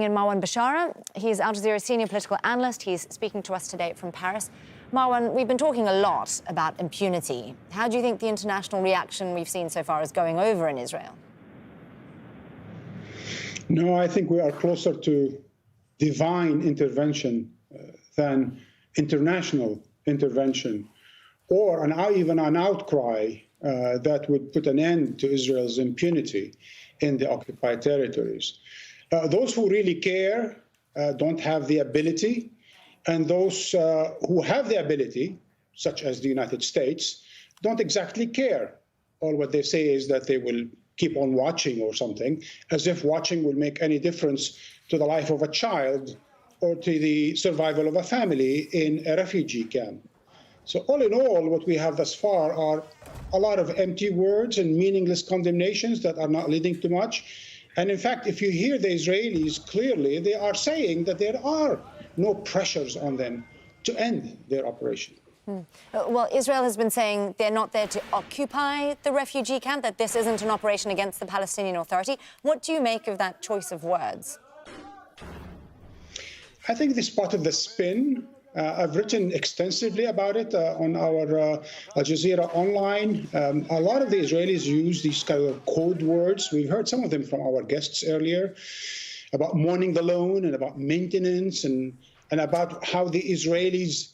In Marwan Bishara, he's Al Jazeera senior political analyst. He's speaking to us today from Paris. Marwan, we've been talking a lot about impunity. How do you think the international reaction we've seen so far is going over in Israel? No, I think we are closer to divine intervention than international intervention, or even an outcry that would put an end to Israel's impunity in the occupied territories. Those who really care don't have the ability, and those who have the ability, such as the United States, don't exactly care. All what they say is that they will keep on watching or something, as if watching will make any difference to the life of a child or to the survival of a family in a refugee camp. So all in all, what we have thus far are a lot of empty words and meaningless condemnations that are not leading to much. And in fact, if you hear the Israelis clearly, they are saying that there are no pressures on them to end their operation. Well, Israel has been saying they're not there to occupy the refugee camp, that this isn't an operation against the Palestinian Authority. What do you make of that choice of words? I think this is part of the spin. I've written extensively about it on our Al Jazeera online. A lot of the Israelis use these kind of code words. We've heard some of them from our guests earlier about mourning the lone and about maintenance and about how the Israelis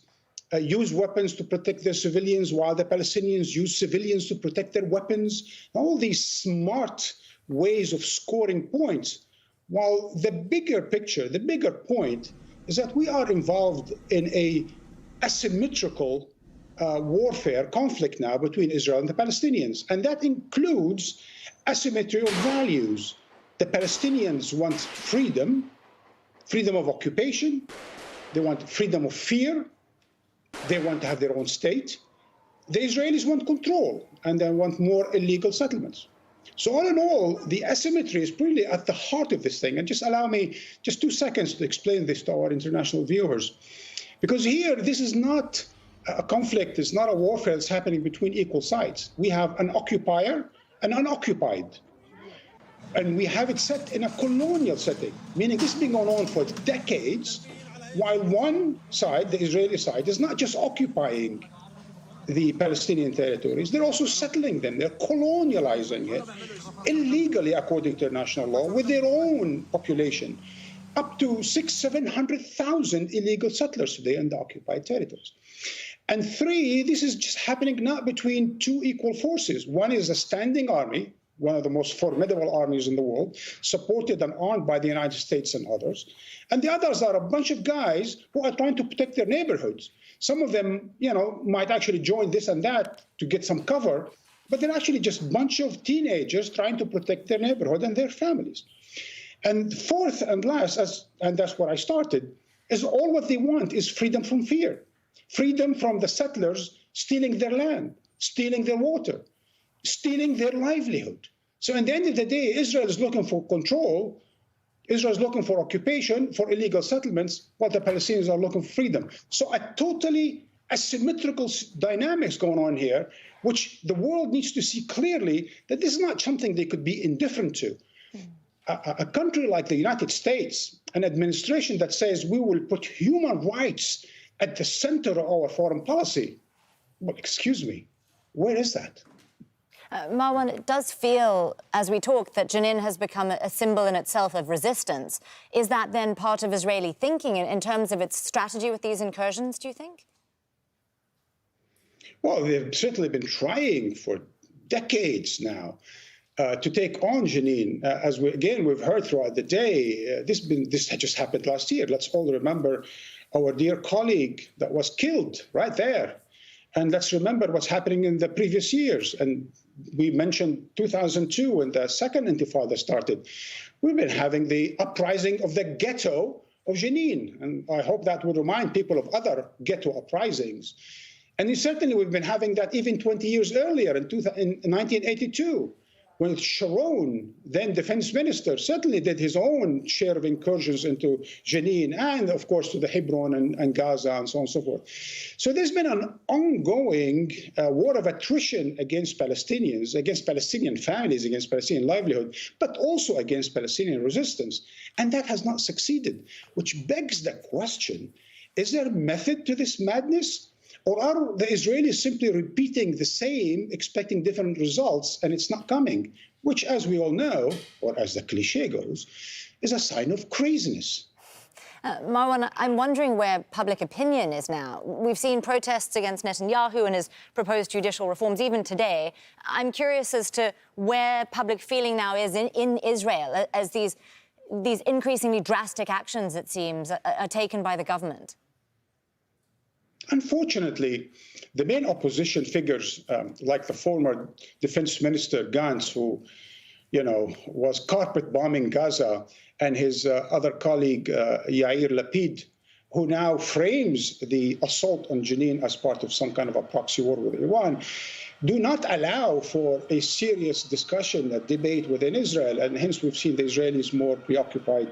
use weapons to protect their civilians while the Palestinians use civilians to protect their weapons. All these smart ways of scoring points. While the bigger picture, the bigger point, is that we are involved in a asymmetrical warfare conflict now between Israel and the Palestinians. And that includes asymmetry of values. The Palestinians want freedom, freedom of occupation. They want freedom of fear. They want to have their own state. The Israelis want control, and they want more illegal settlements. So all in all, the asymmetry is really at the heart of this thing. And just allow me just 2 seconds to explain this to our international viewers. Because here, this is not a conflict, it's not a warfare that's happening between equal sides. We have an occupier and unoccupied. And we have it set in a colonial setting, meaning this has been going on for decades, while one side, the Israeli side, is not just occupying the Palestinian territories, they're also settling them. They're colonializing it illegally, according to international law, with their own population, up to 600,000-700,000 illegal settlers today in the occupied territories. And three, this is just happening not between two equal forces. One is a standing army, one of the most formidable armies in the world, supported and armed by the United States and others. And the others are a bunch of guys who are trying to protect their neighborhoods. Some of them, might actually join this and that to get some cover, but they're actually just a bunch of teenagers trying to protect their neighborhood and their families. And fourth and last, and that's where I started, is all what they want is freedom from fear. Freedom from the settlers stealing their land, stealing their water, stealing their livelihood. So at the end of the day, Israel is looking for control. Israel is looking for occupation, for illegal settlements, while the Palestinians are looking for freedom. So a totally asymmetrical dynamics going on here, which the world needs to see clearly that this is not something they could be indifferent to. A country like the United States, an administration that says we will put human rights at the center of our foreign policy, well, excuse me, where is that? Marwan, it does feel, as we talk, that Jenin has become a symbol in itself of resistance. Is that then part of Israeli thinking in terms of its strategy with these incursions, do you think? Well, they've certainly been trying for decades now to take on Jenin. As we've heard throughout the day, this had just happened last year. Let's all remember our dear colleague that was killed right there. And let's remember what's happening in the previous years. And we mentioned 2002 when the second intifada started. We've been having the uprising of the ghetto of Jenin. And I hope that will remind people of other ghetto uprisings. And certainly we've been having that even 20 years earlier in 1982, when Sharon, then defense minister, certainly did his own share of incursions into Jenin and, of course, to the Hebron and Gaza and so on and so forth. So there's been an ongoing war of attrition against Palestinians, against Palestinian families, against Palestinian livelihood, but also against Palestinian resistance. And that has not succeeded, which begs the question, is there a method to this madness? Or are the Israelis simply repeating the same, expecting different results, and it's not coming, which, as we all know, or as the cliche goes, is a sign of craziness. Marwan, I'm wondering where public opinion is now. We've seen protests against Netanyahu and his proposed judicial reforms, even today. I'm curious as to where public feeling now is in Israel as these increasingly drastic actions, it seems, are taken by the government. Unfortunately, the main opposition figures, like the former defense minister Gantz, who, was carpet bombing Gaza, and his other colleague Yair Lapid, who now frames the assault on Jenin as part of some kind of a proxy war with Iran, do not allow for a serious discussion, a debate within Israel, and hence we've seen the Israelis more preoccupied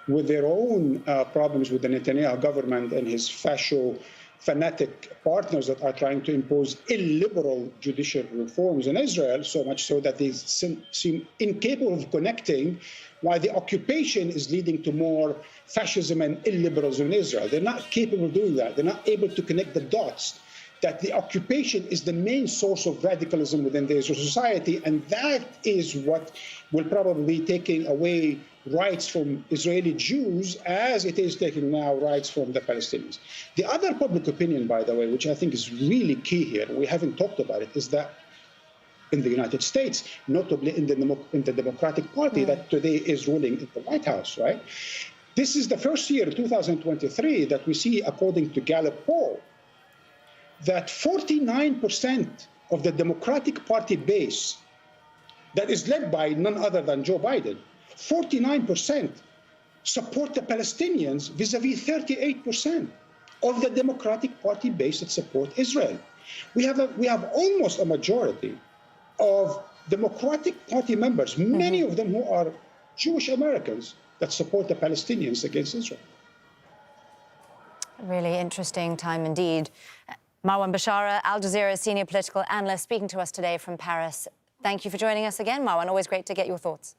with their own problems with the Netanyahu government and his fanatic partners that are trying to impose illiberal judicial reforms in Israel, so much so that they seem incapable of connecting why the occupation is leading to more fascism and illiberalism in Israel. They're not capable of doing that. They're not able to connect the dots that the occupation is the main source of radicalism within the Israeli society, and that is what will probably be taking away rights from Israeli Jews as it is taking now rights from the Palestinians. The other public opinion, by the way, which I think is really key here, we haven't talked about it, is that in the United States, notably in the Democratic Party that today is ruling in the White House, right? This is the first year, 2023, that we see, according to Gallup poll, that 49% of the Democratic Party base that is led by none other than Joe Biden, 49% support the Palestinians vis-a-vis 38% of the Democratic Party base that support Israel. We have almost a majority of Democratic Party members, many of them who are Jewish Americans, that support the Palestinians against Israel. Really interesting time indeed. Marwan Bishara, Al Jazeera senior political analyst, speaking to us today from Paris. Thank you for joining us again, Marwan. Always great to get your thoughts.